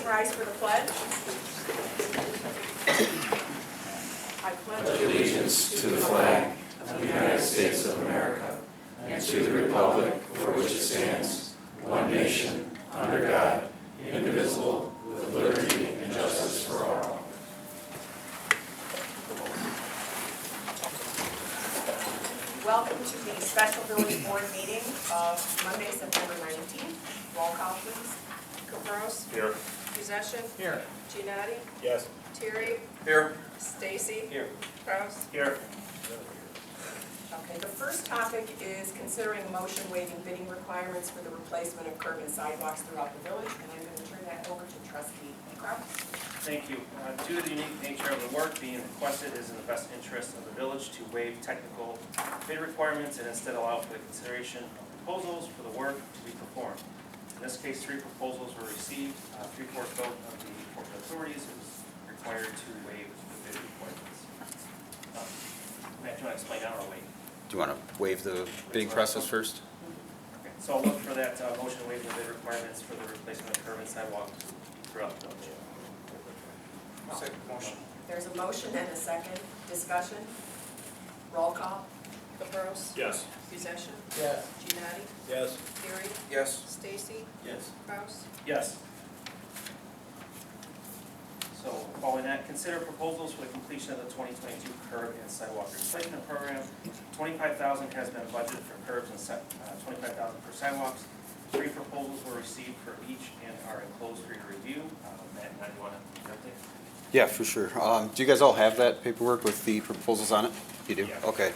Please rise for the pledge. I pledge Allegiance to the flag of the United States of America and to the republic for which it stands, one nation, under God, indivisible, with liberty and justice for all. Welcome to the special village board meeting of Monday, September 19th. Roll call, please. Capros? Here. Possession? Here. Giannotti? Yes. Terry? Here. Stacy? Here. Kraus? Here. Okay, the first topic is considering a motion waiving bidding requirements for the replacement of curb and sidewalks throughout the village, and I'm going to turn that over to trustee Kraus. Thank you. Due to the unique nature of the work being requested, it is in the best interest of the village to waive technical bid requirements and instead allow for the consideration of proposals for the work to be performed. In this case, 3 proposals were received. 3/4 vote of the corporate authorities is required to waive the bid requirements. Matt, do you want to explain that or wait? Do you want to waive the bidding process first? Okay, so I'll look for that motion to waive the bid requirements for the replacement of curb and sidewalk throughout the village. Second motion. There's a motion and a second. Discussion? Roll call. Capros? Yes. Possession? Yes. Giannotti? Yes. Terry? Yes. Stacy? Yes. Kraus? Yes. So following that, consider proposals for the completion of the 2022 curb and sidewalk replacement program. $25,000 has been budgeted for curbs and $25,000 for sidewalks. 3 proposals were received for each and are enclosed for your review. Matt, now you want to update? Yeah, for sure. Do you guys all have that paperwork with the proposals on it? You do? Yeah. Okay.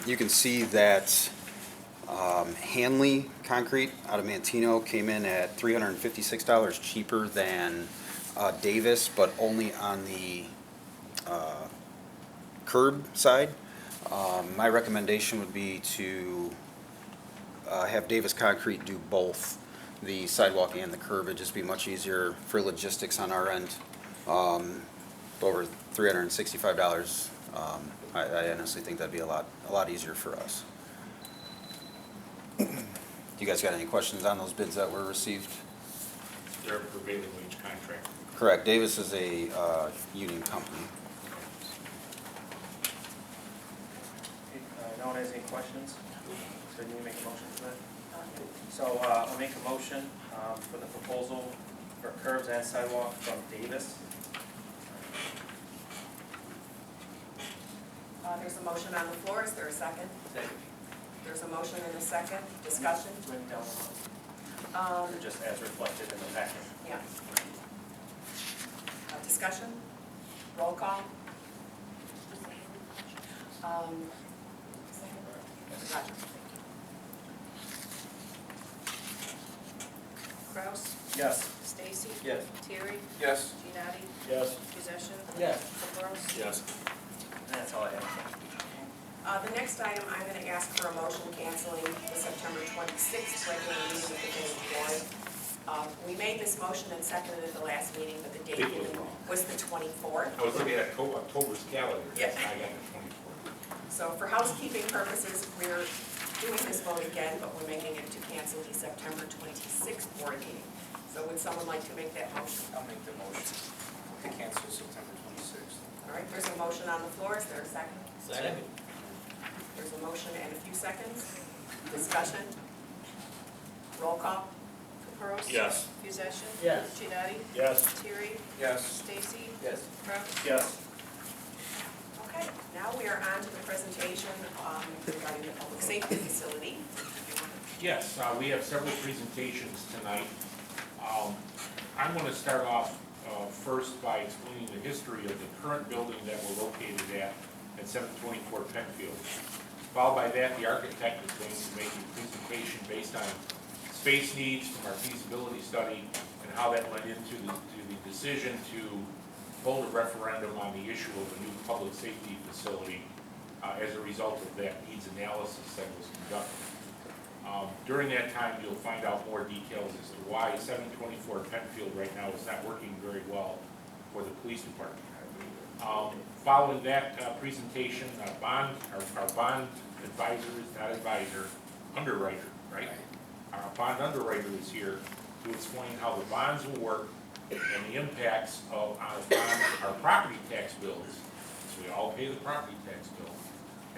You can see that Hanley Concrete out of Mantino came in at $356 cheaper than Davis, but only on the curb side. My recommendation would be to have Davis Concrete do both the sidewalk and the curb. It'd just be much easier for logistics on our end. Over $365. I honestly think that'd be a lot easier for us. You guys got any questions on those bids that were received? They're prevailing wage contract. Correct. Davis is a union company. No one has any questions? So you need to make a motion for that? So I'll make a motion for the proposal for curbs and sidewalk from Davis. There's a motion on the floor. Is there a second? Second. There's a motion and a second. Discussion? Written down, or just as reflected in the packet. Yeah. Discussion? Roll call? Roger. Kraus? Yes. Stacy? Yes. Terry? Yes. Giannotti? Yes. Possession? Yes. Capros? Yes. And that's all I have. The next item, I'm going to ask for a motion canceling the September 26th regular meeting of the village board. We made this motion and seconded at the last meeting, but the date Date was given wrong. was the 24th. I was looking at October's calendar. Yes. I got the 24th. So for housekeeping purposes, we're doing this vote again, but we're making it to cancel the September 26th board meeting. So would someone like to make that motion? I'll make the motion to cancel September 26th. All right, there's a motion on the floor. Is there a second? Second. There's a motion and a few seconds. Discussion? Roll call? Capros? Yes. Possession? Yes. Giannotti? Yes. Terry? Yes. Stacy? Yes. Kraus? Yes. Okay, now we are on to the presentation regarding the public safety facility. Yes, we have several presentations tonight. I'm going to start off first by explaining the history of the current building that we're located at 724 Penfield. Followed by that, the architect is going to make a presentation based on space needs from our feasibility study and how that went into the decision to hold a referendum on the issue of a new public safety facility as a result of that needs analysis that was conducted. During that time, you'll find out more details as to why 724 Penfield right now is not working very well for the police department. Following that presentation, our bond advisor is not advisor, underwriter, right? Our bond underwriter is here to explain how the bonds will work and the impacts on our property tax bills. So we all pay the property tax bill.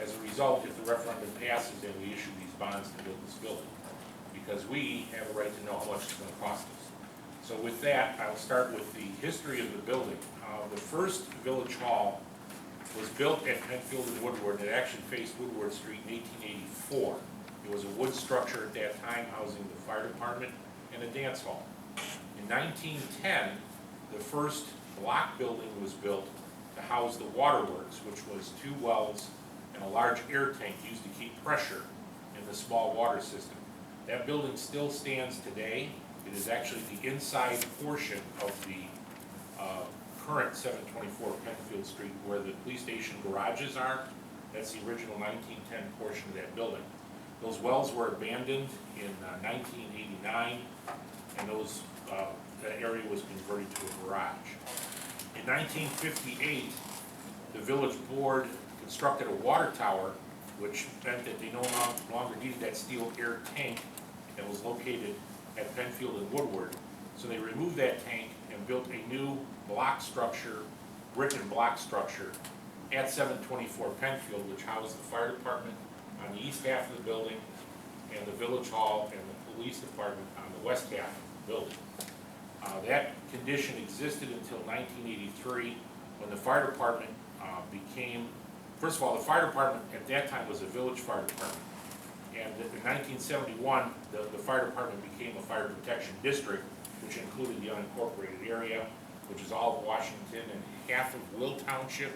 As a result, if the referendum passes, then we issue these bonds to build this building, because we have a right to know how much it's gonna cost us. So with that, I'll start with the history of the building. The first Village Hall was built at Penfield and Woodward, and it actually faced Woodward Street in 1884. It was a wood structure at that time, housing the fire department and a dance hall. In 1910, the first block building was built to house the waterworks, which was 2 wells and a large air tank used to keep pressure in the small water system. That building still stands today. It is actually the inside portion of the current 724 Penfield Street, where the police station garages are. That's the original 1910 portion of that building. Those wells were abandoned in 1989, and that area was converted to a garage. In 1958, the village board constructed a water tower, which meant that they no longer needed that steel air tank that was located at Penfield and Woodward. So they removed that tank and built a new block structure, brick and block structure, at 724 Penfield, which housed the fire department on the east half of the building, and the village hall and the police department on the west half of the building. That condition existed until 1983, when the fire department became, first of all, the fire department at that time was a village fire department. And in 1971, the fire department became a fire protection district, which included the unincorporated area, which is all of Washington and half of Will Township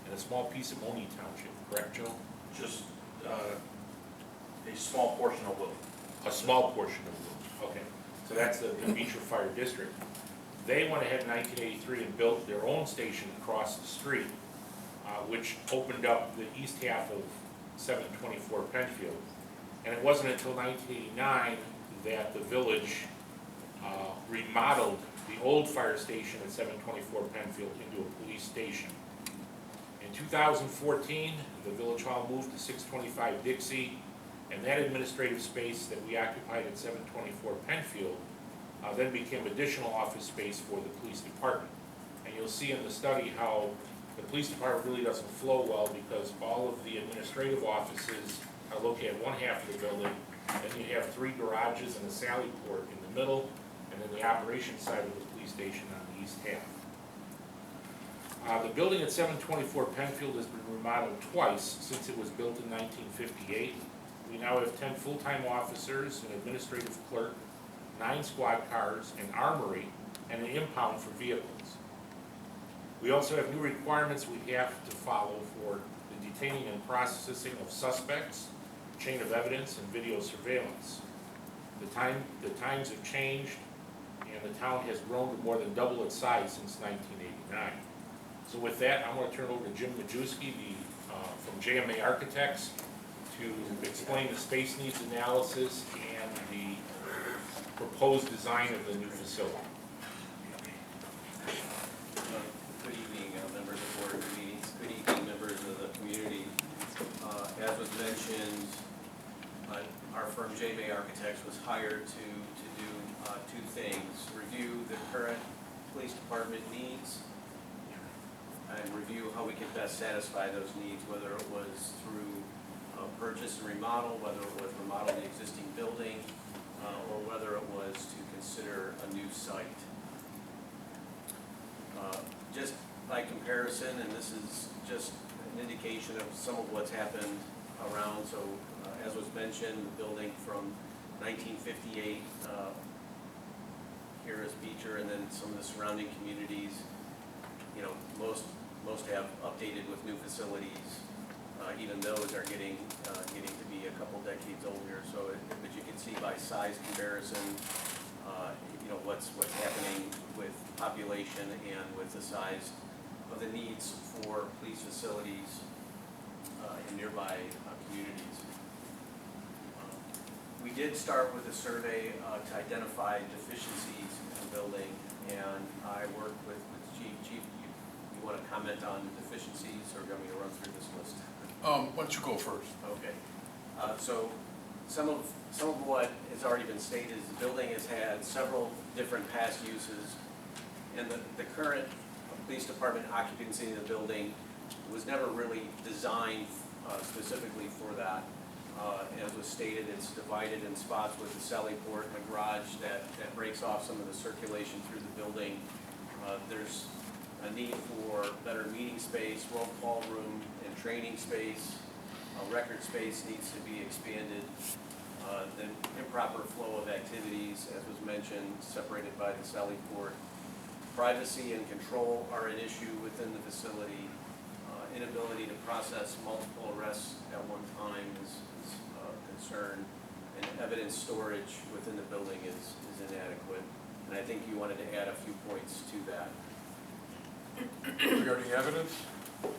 and a small piece of Money Township, correct, Joe? Just a small portion of Will. A small portion of Will, okay. So that's the Beecher Fire District. They went ahead in 1983 and built their own station across the street, which opened up the east half of 724 Penfield. And it wasn't until 1989 that the village remodeled the old fire station at 724 Penfield into a police station. In 2014, the village hall moved to 625 Dixie, and that administrative space that we occupied at 724 Penfield then became additional office space for the police department. And you'll see in the study how the police department really doesn't flow well, because all of the administrative offices are located at one half of the building, then you have 3 garages and a sally port in the middle, and then the operations side of the police station on the east half. The building at 724 Penfield has been remodeled twice since it was built in 1958. We now have 10 full-time officers, an administrative clerk, 9 squad cars, an armory, and an impound for vehicles. We also have new requirements we have to follow for the detaining and processing of suspects, chain of evidence, and video surveillance. The times have changed, and the town has grown to more than double its size since 1989. So with that, I'm going to turn it over to Jim Majewski from JMA Architects to explain the space needs analysis and the proposed design of the new facility. Good evening, members of board meetings. Good evening, members of the community. As was mentioned, our firm JMA Architects was hired to do 2 things: review the current police department needs and review how we could best satisfy those needs, whether it was through purchase and remodel, whether it was remodel the existing building, or whether it was to consider a new site. Just by comparison, and this is just an indication of some of what's happened around, so as was mentioned, the building from 1958, here is Beecher, and then some of the surrounding communities, you know, most have updated with new facilities. Even those are getting to be a couple decades older. So, but you can see by size comparison, you know, what's happening with population and with the size of the needs for police facilities in nearby communities. We did start with a survey to identify deficiencies in the building, and I worked with Chief. Chief, you want to comment on the deficiencies, or do you want me to run through this list? Why don't you go first? Okay. So some of what has already been stated is the building has had several different past uses. And the current police department occupancy in the building was never really designed specifically for that. As was stated, it's divided in spots with the sally port and a garage that breaks off some of the circulation through the building. There's a need for better meeting space, roll call room, and training space. Record space needs to be expanded. The improper flow of activities, as was mentioned, separated by the sally port. Privacy and control are an issue within the facility. Inability to process multiple arrests at one time is a concern. And evidence storage within the building is inadequate. And I think you wanted to add a few points to that Regarding evidence?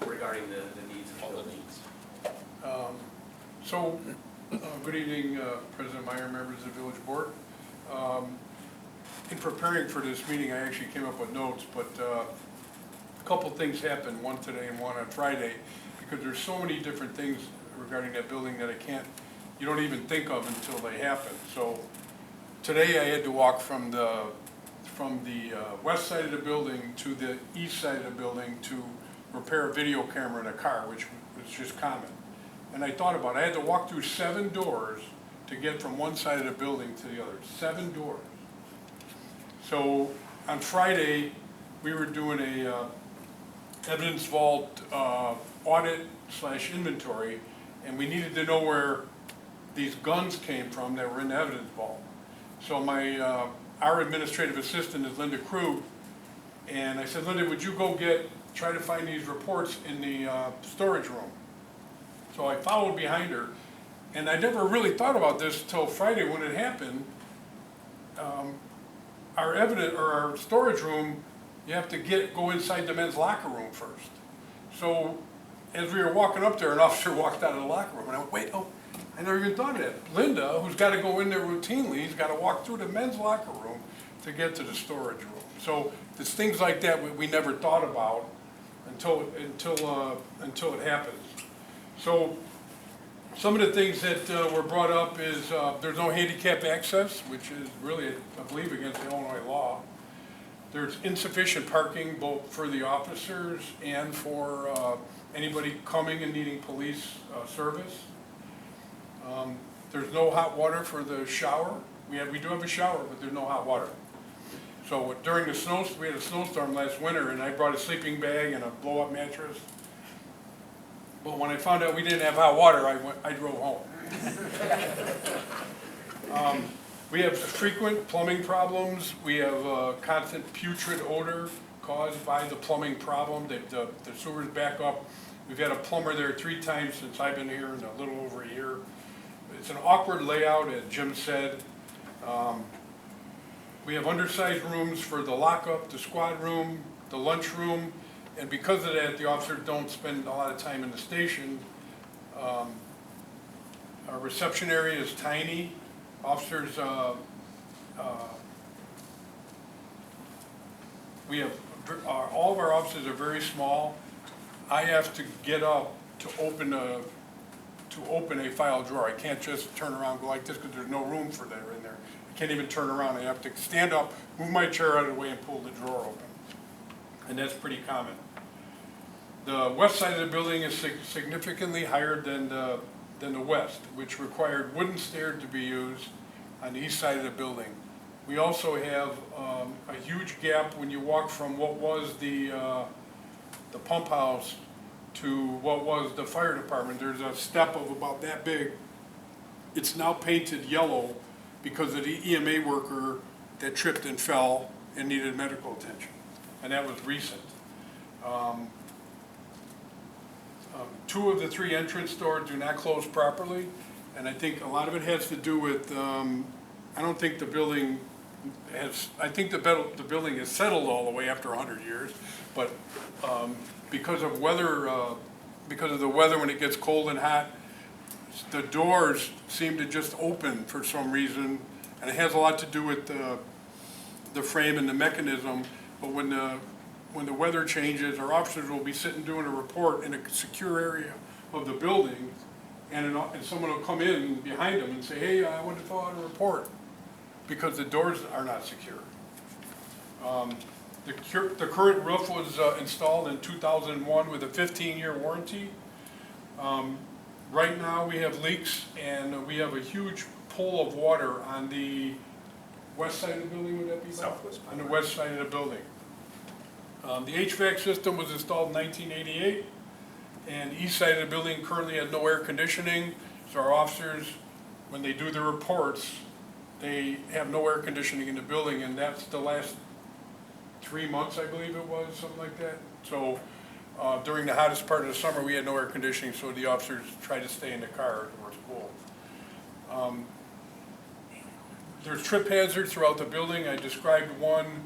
regarding the needs of the building. Good evening, President Meyer, members of the village board. In preparing for this meeting, I actually came up with notes, but a couple things happened, one today and one on Friday, because there's so many different things regarding that building that you don't even think of until they happen. So today I had to walk from the west side of the building to the east side of the building to repair a video camera in a car, which was just common. And I thought about it, I had to walk through 7 doors to get from one side of the building to the other, 7 doors. So on Friday, we were doing a evidence vault audit/inventory, and we needed to know where these guns came from that were in the evidence vault. So our administrative assistant is Linda Krug, and I said, Linda, would you go try to find these reports in the storage room? So I followed behind her, and I never really thought about this till Friday when it happened. Our storage room, you have to go inside the men's locker room first. So as we were walking up there, an officer walked out of the locker room, and I went, wait, oh, I never even thought of that. Linda, who's got to go in there routinely, has got to walk through the men's locker room to get to the storage room. So there's things like that we never thought about until it happens. So some of the things that were brought up is there's no handicap access, which is really, I believe, against the Illinois law. There's insufficient parking both for the officers and for anybody coming and needing police service. There's no hot water for the shower. We do have a shower, but there's no hot water. So during we had a snowstorm last winter, and I brought a sleeping bag and a blow-up mattress. But when I found out we didn't have hot water, I drove home. We have frequent plumbing problems. We have constant putrid odor caused by the plumbing problem. The sewers back up. We've had a plumber there 3 times since I've been here in a little over a year. It's an awkward layout, as Jim said. We have undersized rooms for the lockup, the squad room, the lunch room, and because of that, the officers don't spend a lot of time in the station. Our reception area is tiny. Officers, all of our offices are very small. I have to get up to open a file drawer. I can't just turn around and go like this because there's no room for that in there. I can't even turn around. I have to stand up, move my chair out of the way, and pull the drawer open. And that's pretty common. The west side of the building is significantly higher than the west, which required wooden stairs to be used on the east side of the building. We also have a huge gap when you walk from what was the pump house to what was the fire department. There's a step of about that big. It's now painted yellow because of the EMA worker that tripped and fell and needed medical attention, and that was recent. 2 of the 3 entrance doors do not close properly, and I think a lot of it has to do with, I don't think the building I think the building is settled all the way after 100 years, but because of the weather when it gets cold and hot, the doors seem to just open for some reason, and it has a lot to do with the frame and the mechanism, but when the weather changes, our officers will be sitting doing a report in a secure area of the building, and someone will come in behind them and say, hey, I want to fill out a report, because the doors are not secure. The current roof was installed in 2001 with a 15-year warranty. Right now, we have leaks, and we have a huge pool of water on the west side of the building, would that be? Bob? Southwest. On the west side of the building. The HVAC system was installed in 1988, and the east side of the building currently has no air conditioning, so our officers, when they do their reports, they have no air conditioning in the building, and that's the last 3 months, I believe it was, something like that. So during the hottest part of the summer, we had no air conditioning, so the officers tried to stay in the car or school. There's trip hazards throughout the building. I described one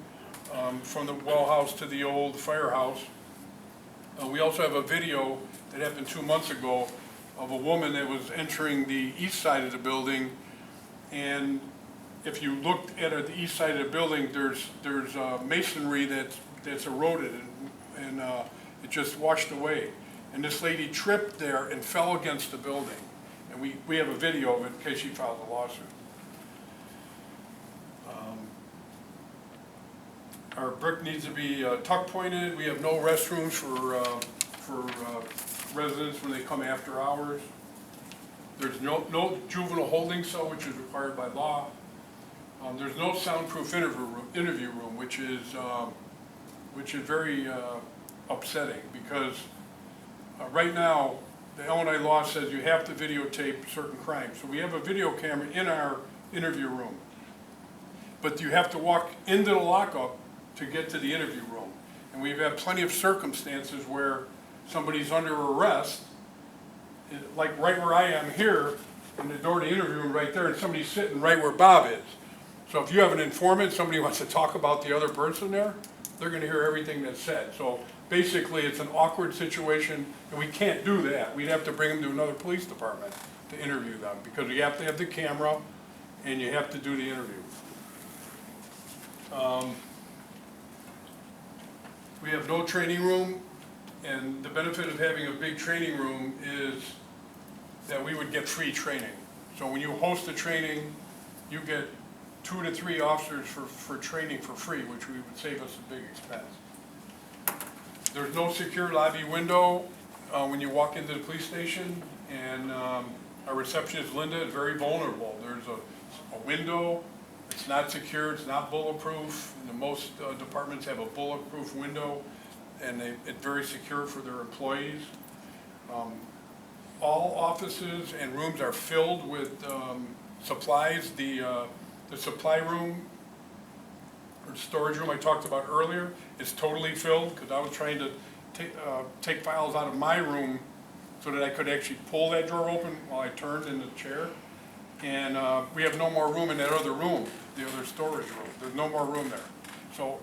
from the well house to the old firehouse. We also have a video that happened 2 months ago of a woman that was entering the east side of the building, and if you looked at the east side of the building, there's masonry that's eroded, and it just washed away. And this lady tripped there and fell against the building. And we have a video of it in case she files a lawsuit. Our brick needs to be tuck pointed. We have no restrooms for residents when they come after hours. There's no juvenile holding cell, which is required by law. There's no soundproof interview room, which is very upsetting, because right now the Illinois law says you have to videotape certain crimes. So we have a video camera in our interview room, but you have to walk into the lockup to get to the interview room. And we've had plenty of circumstances where somebody's under arrest, like right where I am here, in the door to the interview room right there, and somebody's sitting right where Bob is. So if you have an informant, somebody wants to talk about the other person there, they're gonna hear everything that's said. So basically, it's an awkward situation, and we can't do that. We'd have to bring them to another police department to interview them, because you have to have the camera, and you have to do the interview. We have no training room, and the benefit of having a big training room is that we would get free training. So when you host a training, you get 2 to 3 officers for training for free, which would save us a big expense. There's no secure lobby window when you walk into the police station, and our receptionist, Linda, is very vulnerable. There's a window, it's not secure, it's not bulletproof. Most departments have a bulletproof window, and it's very secure for their employees. All offices and rooms are filled with supplies. The supply room, or storage room I talked about earlier, is totally filled, because I was trying to take files out of my room so that I could actually pull that drawer open while I turned in the chair. And we have no more room in that other room, the other storage room. There's no more room there. So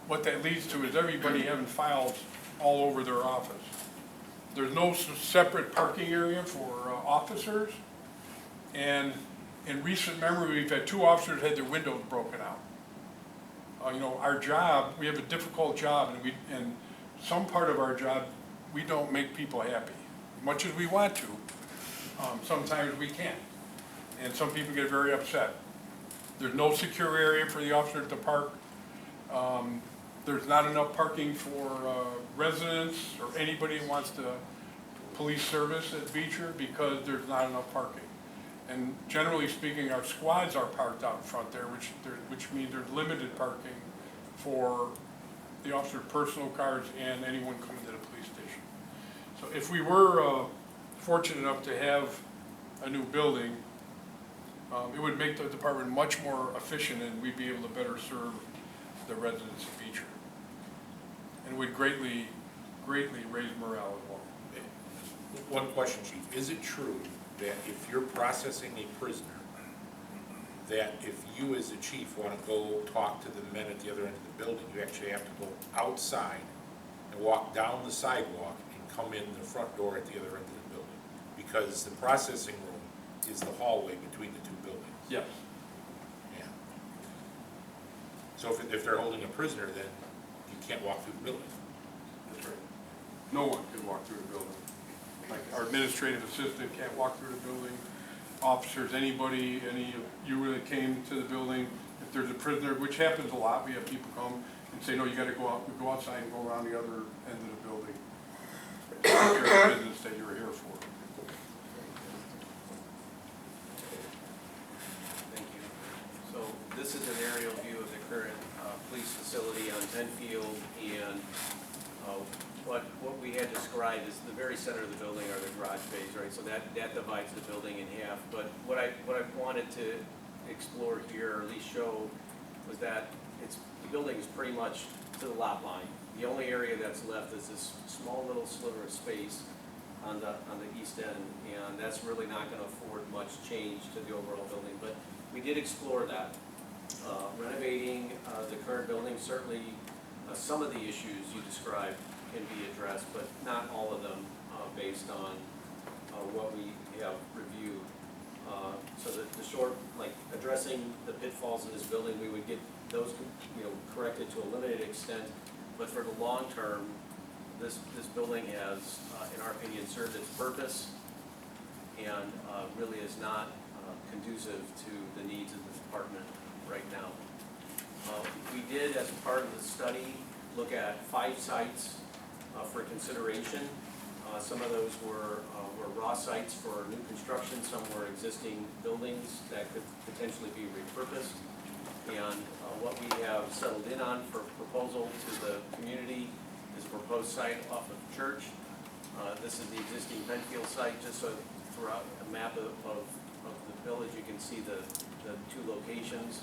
what that leads to is everybody having files all over their office. There's no separate parking area for officers. And in recent memory, we've had 2 officers had their windows broken out. You know, our job, we have a difficult job, and some part of our job, we don't make people happy. Much as we want to, sometimes we can't. And some people get very upset. There's no secure area for the officers to park. There's not enough parking for residents or anybody who wants to police service at Beecher, because there's not enough parking. And generally speaking, our squads are parked out in front there, which means there's limited parking for the officer's personal cars and anyone coming to the police station. So if we were fortunate enough to have a new building, it would make the department much more efficient, and we'd be able to better serve the residents of Beecher. And would greatly raise morale as well. One question, Chief. Is it true that if you're processing a prisoner, that if you as the chief want to go talk to the men at the other end of the building, you actually have to go outside and walk down the sidewalk and come in the front door at the other end of the building? Because the processing room is the hallway between the 2 buildings. Yes. Yeah. So if they're holding a prisoner, then you can't walk through the building. That's right. No one can walk through the building. Like our administrative assistant can't walk through the building. Officers, anybody, any of you that came to the building, if there's a prisoner, which happens a lot, we have people come and say, no, you gotta go out, go outside and go around the other end of the building. Take care of the business that you're here for. Thank you. So this is an aerial view of the current police facility on Penfield, and what we had described is the very center of the building are the garage bays, right? So that divides the building in half. But what I wanted to explore here, or at least show, was that the building is pretty much to the lot line. The only area that's left is this small little sliver of space on the east end, and that's really not going to afford much change to the overall building. But we did explore that. Renovating the current building, certainly some of the issues you described can be addressed, but not all of them based on what we have reviewed. So the short, like addressing the pitfalls in this building, we would get those corrected to a limited extent. But for the long term, this building has, in our opinion, served its purpose and really is not conducive to the needs of the department right now. We did, as part of the study, look at 5 sites for consideration. Some of those were raw sites for new construction, some were existing buildings that could potentially be repurposed. And what we have settled in on for proposal to the community is a proposed site off of Church. This is the existing Penfield site, just so throughout a map of the village you can see the 2 locations.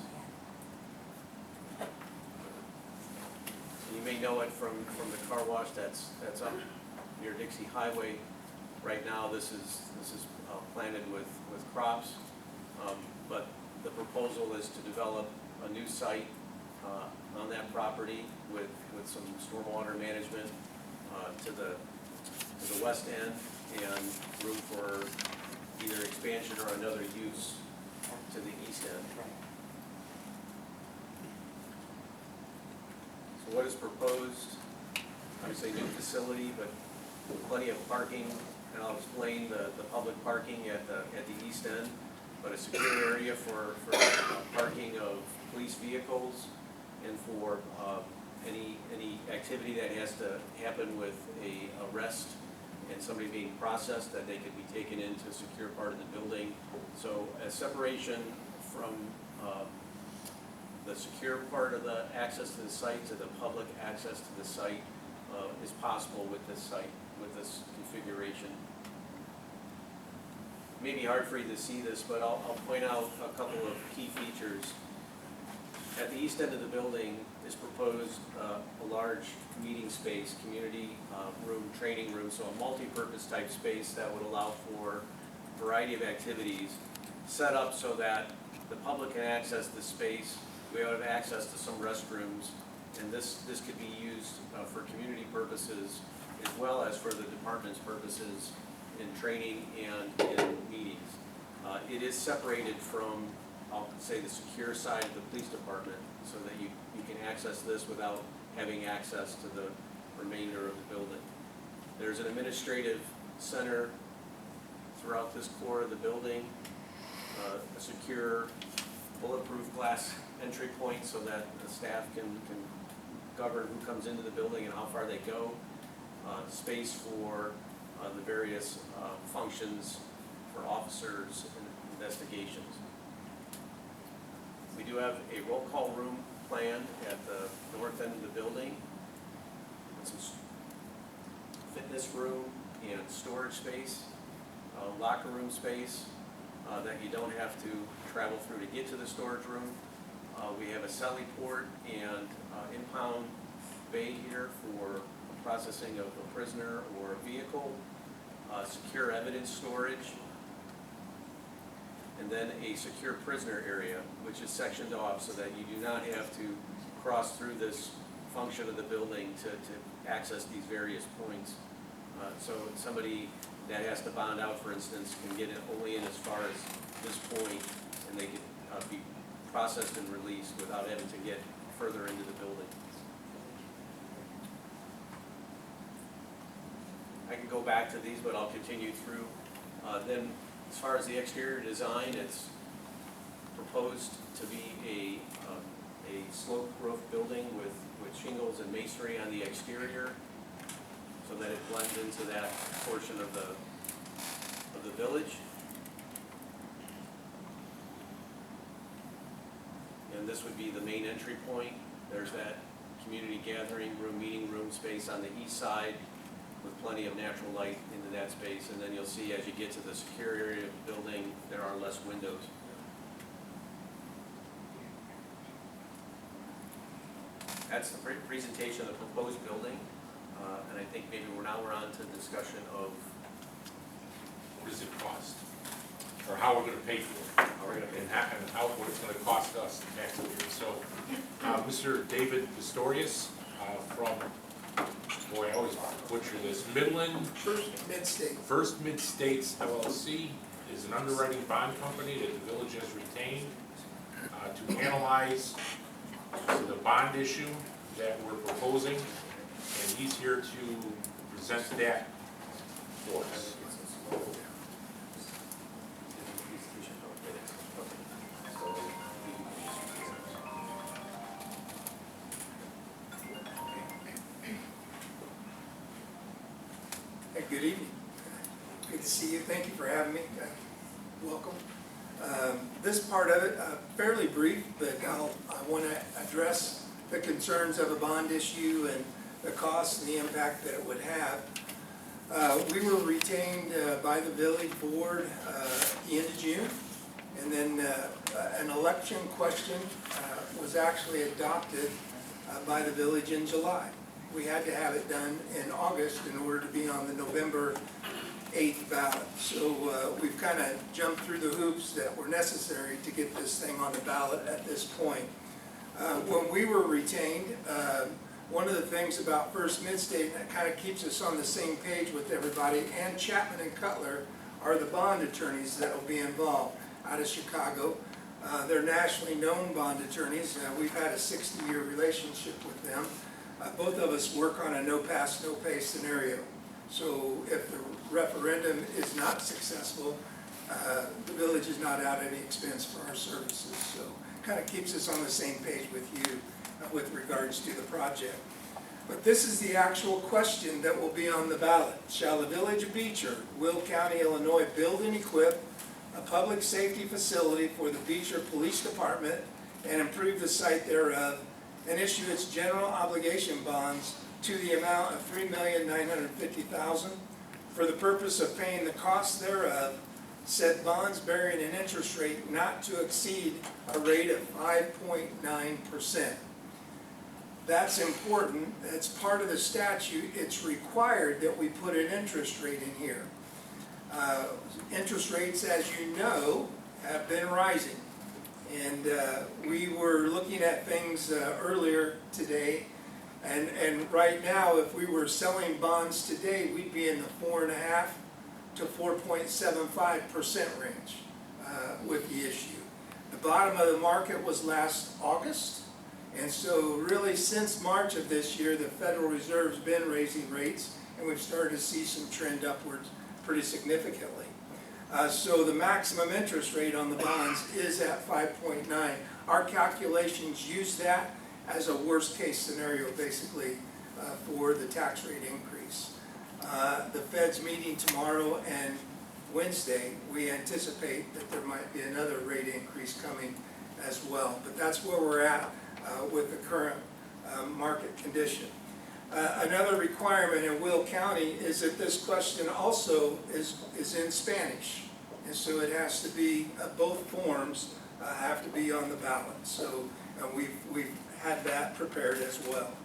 You may know it from the car wash that's up near Dixie Highway. Right now, this is planted with crops, but the proposal is to develop a new site on that property with some stormwater management to the west end and room for either expansion or another use to the east end. So what is proposed? I would say new facility, but plenty of parking, and I'll explain the public parking at the east end, but a secure area for parking of police vehicles and for any activity that has to happen with a arrest and somebody being processed, that they could be taken into a secure part of the building. So a separation from the secure part of the access to the site to the public access to the site is possible with this site, with this configuration. It may be hard for you to see this, but I'll point out a couple of key features. At the east end of the building is proposed a large meeting space, community room, training room, so a multi-purpose type space that would allow for a variety of activities set up so that the public can access the space. We have access to some restrooms, and this could be used for community purposes as well as for the department's purposes in training and in meetings. It is separated from, I'll say, the secure side of the police department, so that you can access this without having access to the remainder of the building. There's an administrative center throughout this core of the building, a secure bulletproof glass entry point so that the staff can govern who comes into the building and how far they go, space for the various functions for officers and investigations. We do have a roll call room planned at the north end of the building, with some fitness room and storage space, locker room space that you don't have to travel through to get to the storage room. We have a celly port and impound bay here for processing of a prisoner or a vehicle, secure evidence storage, and then a secure prisoner area, which is sectioned off so that you do not have to cross through this function of the building to access these various points. So somebody that has to bond out, for instance, can get it only in as far as this point, and they can be processed and released without having to get further into the building. I can go back to these, but I'll continue through. Then, as far as the exterior design, it's proposed to be a slope roof building with with shingles and masonry on the exterior so that it blends into that portion of the village. And this would be the main entry point. There's that community gathering room, meeting room space on the east side with plenty of natural light into that space. And then you'll see as you get to the secure area of the building, there are less windows. That's the presentation of the proposed building. And I think maybe we're on to discussion of What does it cost? Or how we're gonna pay for it? how we're gonna pay. And how, what it's gonna cost us, the taxpayers. So, Mr. David Pistorius, from, boy, I always butcher this, Midland First Mid-States LLC is an underwriting bond company that the village has retained to analyze the bond issue that we're proposing, and he's here to present that for us. Hey, good evening. Good to see you. Thank you for having me. Welcome. This part of it, fairly brief, but I want to address the concerns of a bond issue and the cost and the impact that it would have. We were retained by the village board at the end of June, and then an election question was actually adopted by the village in July. We had to have it done in August in order to be on the November 8th ballot. So we've kind of jumped through the hoops that were necessary to get this thing on the ballot at this point. When we were retained, one of the things about First Mid-State that kind of keeps us on the same page with everybody, and Chapman and Cutler are the bond attorneys that will be involved out of Chicago. They're nationally known bond attorneys. We've had a 60-year relationship with them. Both of us work on a no pass, no pay scenario. So if the referendum is not successful, the village is not out any expense for our services. So kind of keeps us on the same page with you with regards to the project. But this is the actual question that will be on the ballot. Shall the village of Beecher, Will County, Illinois, build and equip a public safety facility for the Beecher Police Department and improve the site thereof, and issue its general obligation bonds to the amount of $3,950,000 for the purpose of paying the cost thereof, said bonds bearing an interest rate not to exceed a rate of 5.9%. That's important. That's part of the statute. It's required that we put an interest rate in here. Interest rates, as you know, have been rising. And we were looking at things earlier today, and right now, if we were selling bonds today, we'd be in the 4.5% to 4.75% range with the issue. The bottom of the market was last August, and so really since March of this year, the Federal Reserve's been raising rates, and we've started to see some trend upwards pretty significantly. So the maximum interest rate on the bonds is at 5.9. Our calculations use that as a worst case scenario basically for the tax rate increase. The Fed's meeting tomorrow and Wednesday, we anticipate that there might be another rate increase coming as well. But that's where we're at with the current market condition. Another requirement in Will County is that this question also is in Spanish. And so it has to be, both forms have to be on the ballot. So we've had that prepared as well.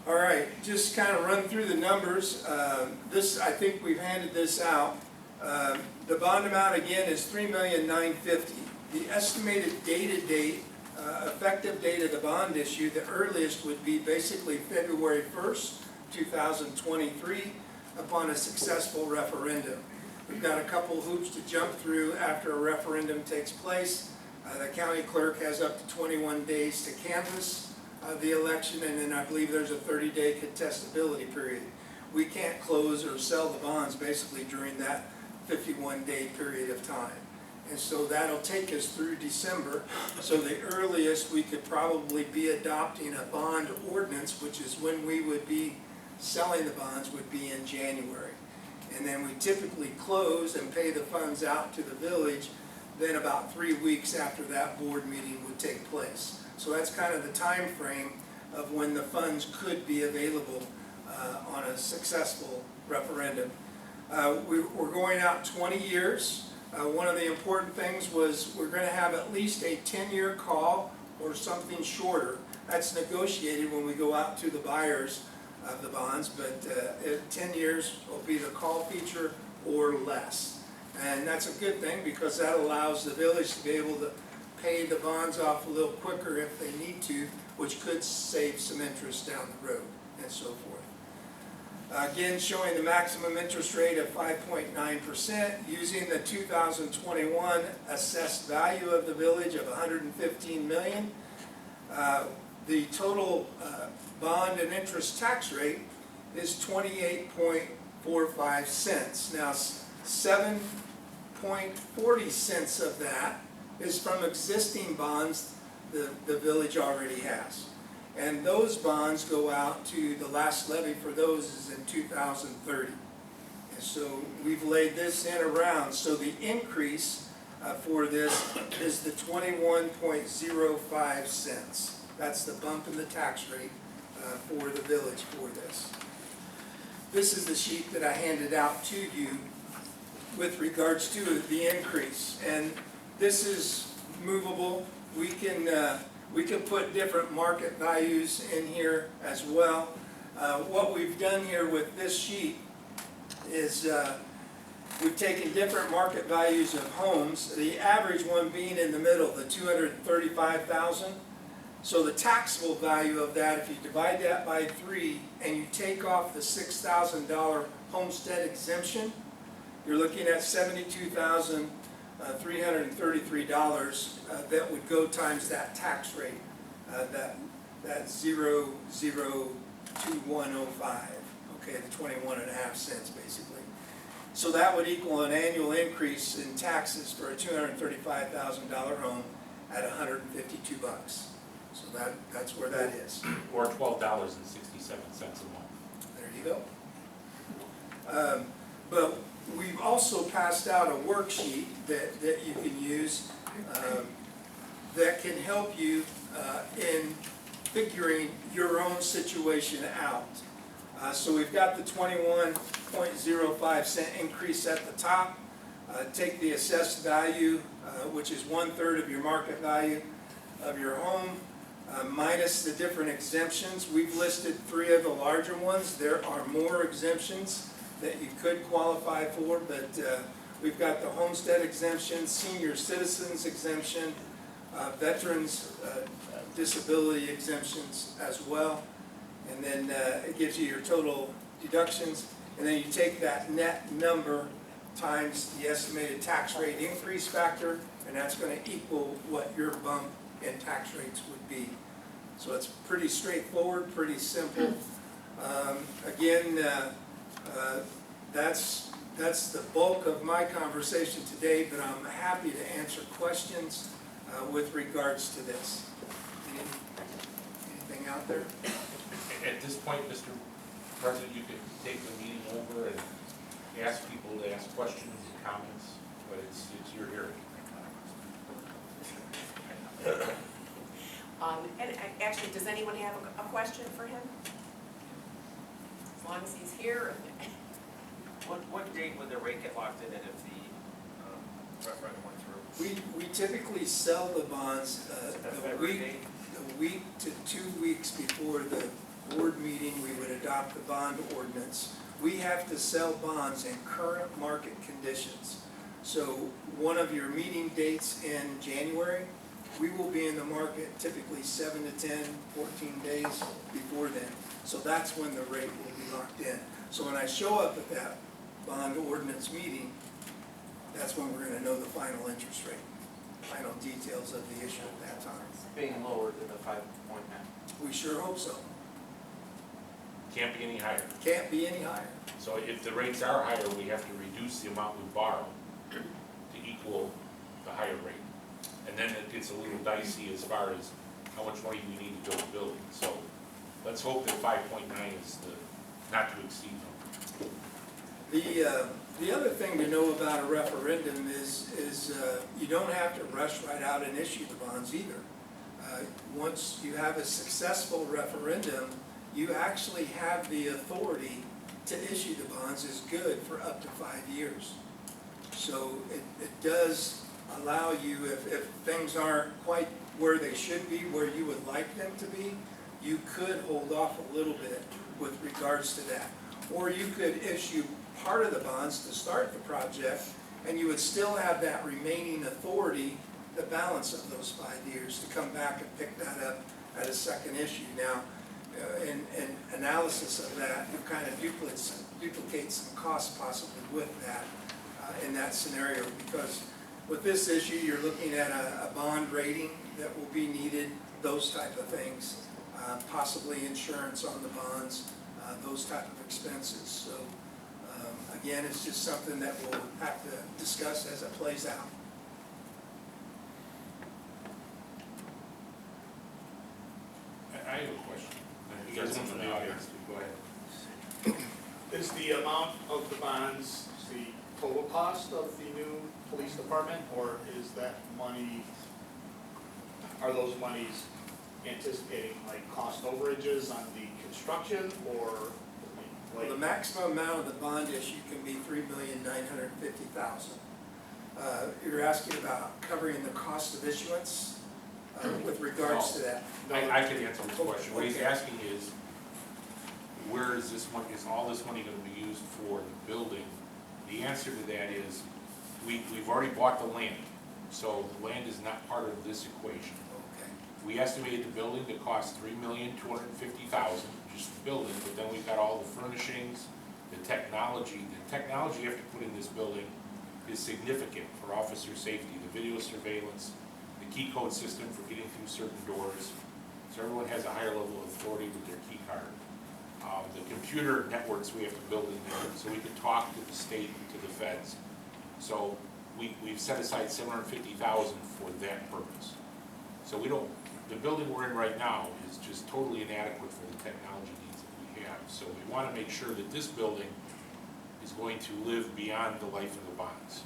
All right, just kind of run through the numbers. I think we've handed this out. The bond amount again is $3,950,000. The estimated dated date, effective date of the bond issue, the earliest would be basically February 1st, 2023, upon a successful referendum. We've got a couple hoops to jump through after a referendum takes place. The county clerk has up to 21 days to canvass the election, and then I believe there's a 30-day contestability period. We can't close or sell the bonds basically during that 51-day period of time. And so that'll take us through December. So the earliest we could probably be adopting a bond ordinance, which is when we would be selling the bonds, would be in January. And then we typically close and pay the funds out to the village, then about 3 weeks after that board meeting would take place. So that's kind of the time frame of when the funds could be available on a successful referendum. We're going out 20 years. One of the important things was we're going to have at least a 10-year call or something shorter. That's negotiated when we go out to the buyers of the bonds, but 10 years will be the call feature or less. And that's a good thing because that allows the village to be able to pay the bonds off a little quicker if they need to, which could save some interest down the road and so forth. Again, showing the maximum interest rate of 5.9% using the 2021 assessed value of the village of $115 million. The total bond and interest tax rate is 28.45 cents. Now, 7.40 cents of that is from existing bonds the village already has. And those bonds go out to, the last levy for those is in 2030. And so we've laid this in around. So the increase for this is the 21.05 cents. That's the bump in the tax rate for the village for this. This is the sheet that I handed out to you with regards to the increase. And this is movable. We can put different market values in here as well. What we've done here with this sheet is we've taken different market values of homes, the average one being in the middle, the 235,000. So the taxable value of that, if you divide that by 3 and you take off the $6,000 homestead exemption, you're looking at $72,333 that would go times that tax rate, that 0.02105, okay, the 21.5 cents basically. So that would equal an annual increase in taxes for a $235,000 home at $152. So that's where that is. Or $12.67 a month. There you go. But we've also passed out a worksheet that you can use that can help you in figuring your own situation out. So we've got the 21.05 cent increase at the top. Take the assessed value, which is 1/3 of your market value of your home, minus the different exemptions. We've listed 3 of the larger ones. There are more exemptions that you could qualify for, but we've got the homestead exemption, senior citizens exemption, veterans disability exemptions as well. And then it gives you your total deductions. And then you take that net number times the estimated tax rate increase factor, and that's going to equal what your bump in tax rates would be. So it's pretty straightforward, pretty simple. Again, that's the bulk of my conversation today, but I'm happy to answer questions with regards to this. Anything out there? At this point, Mr. President, you could take the meeting over and ask people to ask questions and comments, but it's your hearing. And actually, does anyone have a question for him? As long as he's here. What date would the rate get locked in if the referendum went through? We typically sell the bonds the week to 2 weeks before the board meeting. We would adopt the bond ordinance. We have to sell bonds in current market conditions. So one of your meeting dates in January, we will be in the market typically 7 to 10, 14 days before then. So that's when the rate will be locked in. So when I show up at that bond ordinance meeting, that's when we're going to know the final interest rate, final details of the issue at that time. Being lower than the 5.9. We sure hope so. Can't be any higher. Can't be any higher. So if the rates are higher, we have to reduce the amount we borrow to equal the higher rate. And then it gets a little dicey as far as how much money we need to build a building. So let's hope that 5.9 is the not to exceed number. The other thing to know about a referendum is you don't have to rush right out and issue the bonds either. Once you have a successful referendum, you actually have the authority to issue the bonds as good for up to 5 years. So it does allow you, if things aren't quite where they should be, where you would like them to be, you could hold off a little bit with regards to that. Or you could issue part of the bonds to start the project, and you would still have that remaining authority, the balance of those 5 years, to come back and pick that up at a second issue. Now, in analysis of that, you kind of duplicate some costs possibly with that in that scenario, because with this issue, you're looking at a bond rating that will be needed, those type of things, possibly insurance on the bonds, those type of expenses. So again, it's just something that we'll have to discuss as it plays out. I have a question. You guys want from the audience to go ahead. Is the amount of the bonds the total cost of the new police department, or is that money, are those monies anticipating like cost overages on the construction, or Well, the maximum amount of the bond issue can be $3,950,000. You're asking about covering the cost of issuance with regards to that? I can answer this question. What he's asking is, where is this money, is all this money gonna be used for the building? The answer to that is, we've already bought the land, so the land is not part of this equation. Okay. We estimated the building to cost $3,250,000, just the building, but then we've got all the furnishings, the technology. The technology you have to put in this building is significant for officer safety, the video surveillance, the key code system for getting through certain doors, so everyone has a higher level of authority with their key card. The computer networks we have to build in there, so we can talk to the state and to the feds. So we've set aside $750,000 for that purpose. So the building we're in right now is just totally inadequate for the technology needs that we have. So we want to make sure that this building is going to live beyond the life of the bonds.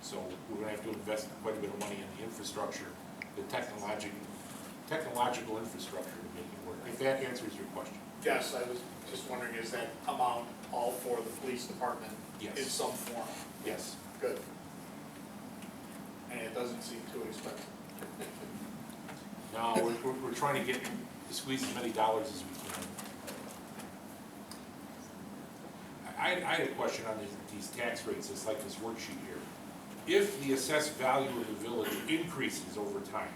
So we're going to have to invest quite a bit of money in the infrastructure, the technological infrastructure to make it work. If that answers your question. yes, I was just wondering, is that amount all for the police department Yes. in some form? Yes. Good. And it doesn't seem too expensive. No, we're trying to squeeze as many dollars as we can. I had a question on these tax rates. It's like this worksheet here. If the assessed value of the village increases over time,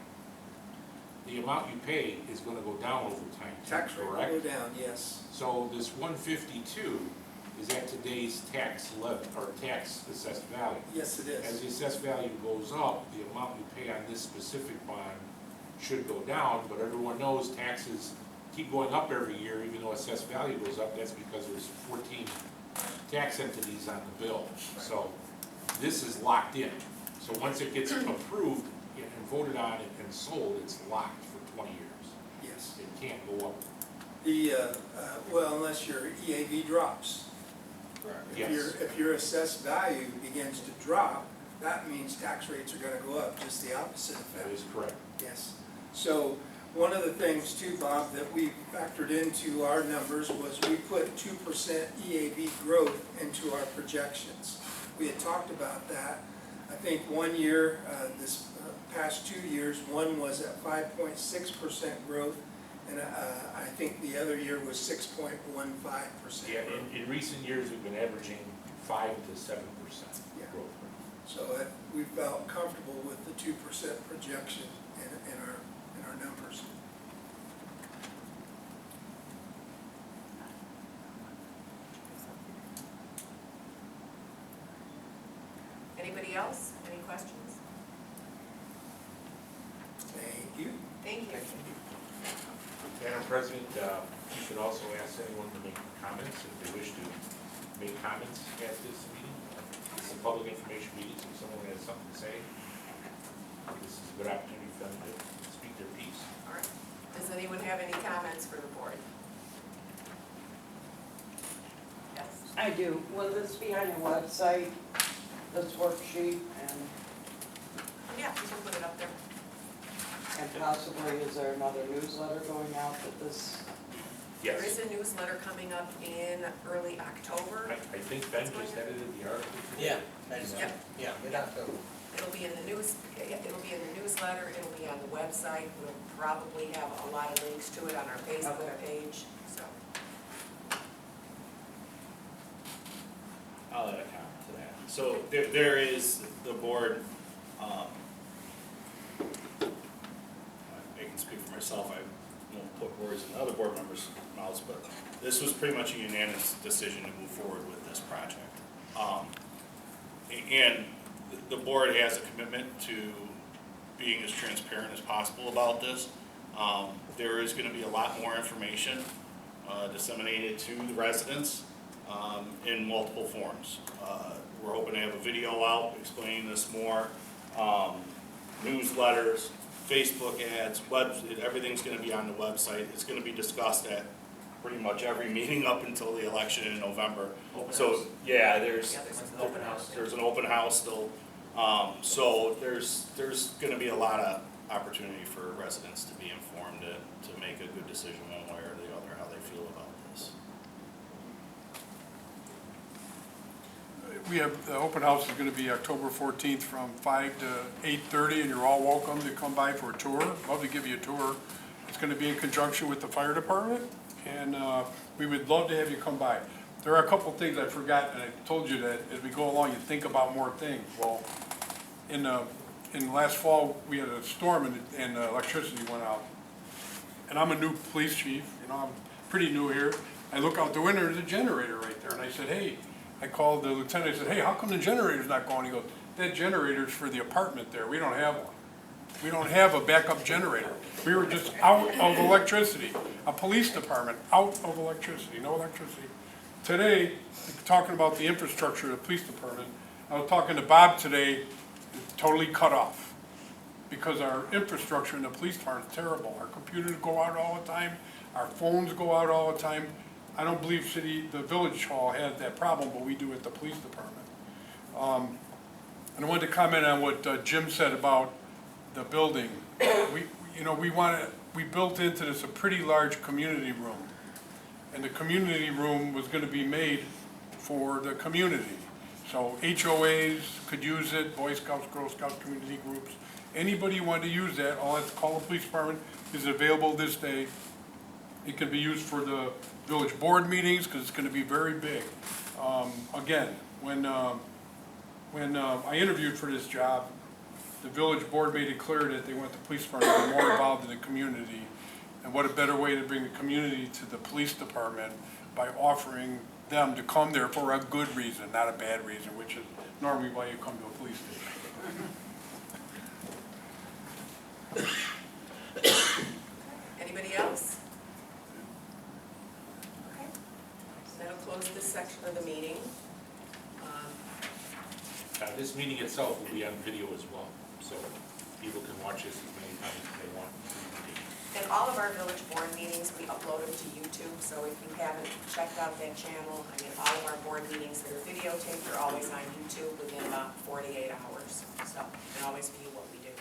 the amount you pay is going to go down over time, Tax rate will correct? go down, yes. So this 152 is at today's tax levy, or tax assessed value. Yes, it As is. the assessed value goes up, the amount you pay on this specific bond should go down, but everyone knows taxes keep going up every year, even though assessed value goes up. That's because there's 14 tax entities on the bill. So this is locked in. So once it gets approved and voted on and sold, it's locked for 20 years. Yes. It can't go up. Well, unless your EAV drops. Yes. If your assessed value begins to drop, that means tax rates are gonna go up, just the opposite That effect. is correct. Yes. So one of the things too, Bob, that we factored into our numbers was we put 2% EAV growth into our projections. We had talked about that. I think one year, this past 2 years, one was at 5.6% growth, and I think the other year was 6.15%. Yeah, in recent years, we've been averaging 5 to 7% Yeah. growth. So we felt comfortable with the 2% projection in our numbers. Anybody else? Any questions? Thank you. Thank you. Madam President, you should also ask anyone to make comments if they wish to make comments at this meeting. It's a public information meeting, so if someone has something to say, this is a good opportunity for them to speak their piece. All right. Does anyone have any comments for the board? Yes. I do. Will this be on your website, this worksheet, Yeah, you can put it up there. and possibly is there another newsletter going out that this? There Yes. is a newsletter coming up in early October. I think Ben just edited the article. Yeah, Yep. yeah, mid-October. It'll be in the newsletter, it'll be on the website, we'll probably have a lot of links to it on our Facebook page, so. I'll add a comment to that. So there is, the board, I can speak for myself, I won't put words in other board members' mouths, but this was pretty much a unanimous decision to move forward with this project. And the board has a commitment to being as transparent as possible about this. There is gonna be a lot more information disseminated to the residents in multiple forms. We're hoping to have a video out explaining this more, newsletters, Facebook ads, everything's gonna be on the website. It's gonna be discussed at pretty much every meeting up until the election in November. So, yeah, there's Yeah, there's an open house. there's an open house still. So there's gonna be a lot of opportunity for residents to be informed to make a good decision one way or the other, how they feel about this. We have, the open house is gonna be October 14th from 5 to 8:30, and you're all welcome to come by for a tour. Love to give you a tour. It's gonna be in conjunction with the fire department, and we would love to have you come by. There are a couple things I forgot, and I told you that as we go along, you think about more things. Well, in last fall, we had a storm and electricity went out. And I'm a new police chief, I'm pretty new here. I look out the window, there's a generator right there, and I said, hey, I called the lieutenant, I said, hey, how come the generator's not going? He goes, that generator's for the apartment there, we don't have one. We don't have a backup generator. We were just out of electricity. A police department out of electricity, no electricity. Today, talking about the infrastructure of the police department, I was talking to Bob today, totally cut off. Because our infrastructure in the police department is terrible. Our computers go out all the time, our phones go out all the time. I don't believe the village hall has that problem, but we do at the police department. And I wanted to comment on what Jim said about the building. We built into this a pretty large community room. And the community room was gonna be made for the community. So HOAs could use it, Boy Scouts, Girl Scouts, community groups. Anybody who wanted to use that, all have to call the police department, is available this day. It can be used for the village board meetings, because it's gonna be very big. Again, when I interviewed for this job, the village board made it clear that they want the police department to be more involved in the community. And what a better way to bring the community to the police department by offering them to come there for a good reason, not a bad reason, which is normally why you come to a police station. Anybody else? Okay. So that'll close this section of the meeting. This meeting itself will be on video as well, so people can watch this as many times as they want. And all of our village board meetings, we upload them to YouTube, so if you haven't checked out that channel, all of our board meetings that are videotaped are always on YouTube within about 48 hours. So you can always view what we do.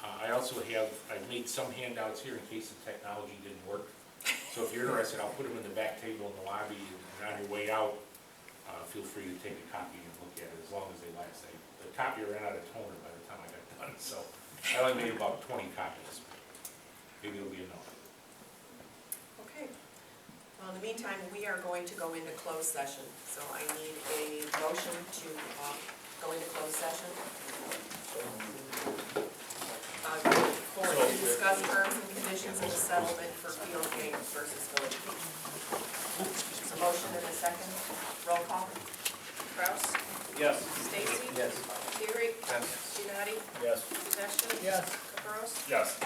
I also I've made some handouts here in case the technology didn't work. So if you're interested, I'll put them in the back table in the lobby, and on your way out, feel free to take a copy and look at it as long as they last. The copier ran out of toner by the time I got done, so I only made about 20 copies. Maybe it'll be enough. Okay. Well, in the meantime, we are going to go into closed session. So I need a motion to go into closed session. To discuss terms and conditions of the settlement for Field Games versus Village Beach. So motion and a second. Roll call. Kraus? Yes. Stacy? Yes. Theory? Yes. Giannotti? Yes. Possession? Yes. Caprows? Yes.